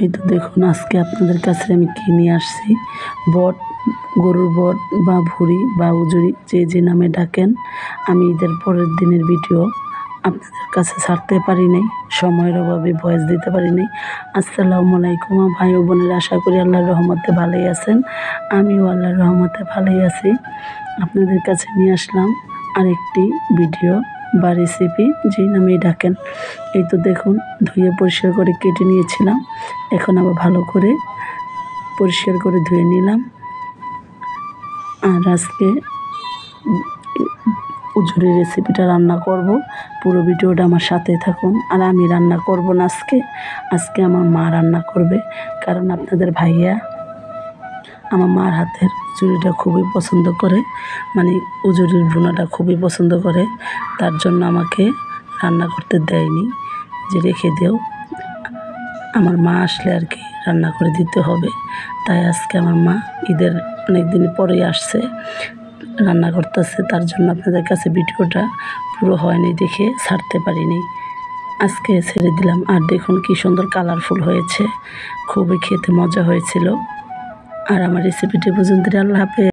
এই তো দেখুন আজকে আপনাদের কাছে আমি কি নিয়ে আসছি। বট, গরুর বট বা ভুঁড়ি বা উজুরি যে নামে ডাকেন। আমি ঈদের পরের দিনের ভিডিও আপনাদের কাছে ছাড়তে পারি নাই, সময়ের অভাবে ভয়েস দিতে পারি নাই। আসসালামু আলাইকুম ভাই ও বোনেরা, আশা করি আল্লাহর রহমতে ভালোই আছেন। আমিও আল্লাহর রহমতে ভালোই আছি। আপনাদের কাছে নিয়ে আসলাম আরেকটি ভিডিও বা রেসিপি যেই নামেই ডাকেন। এই তো দেখুন ধুয়ে পরিষ্কার করে কেটে নিয়েছিলাম, এখন আবার ভালো করে পরিষ্কার করে ধুয়ে নিলাম। আর আজকে উজুরির রেসিপিটা রান্না করব, পুরো ভিডিওটা আমার সাথে থাকুন। আর আমি রান্না করব না, আজকে আমার মা রান্না করবে, কারণ আপনাদের ভাইয়া আমার মার হাতের উজুরিটা খুবই পছন্দ করে, মানে উজুরির ভুনাটা খুবই পছন্দ করে। তার জন্য আমাকে রান্না করতে দেয়নি, যে রেখে দেও, আমার মা আসলে আর কি রান্না করে দিতে হবে। তাই আজকে আমার মা ঈদের অনেক দিন পরেই আসছে, রান্না করতেছে। তার জন্য আপনাদের কাছে ভিডিওটা পুরো হয়নি দেখে ছাড়তে পারিনি, আজকে ছেড়ে দিলাম। আর দেখুন কি সুন্দর কালারফুল হয়েছে, খুবই খেতে মজা হয়েছিল। আর আমার রেসিপিটি পর্যন্ত, আল্লাহ হাফেজ।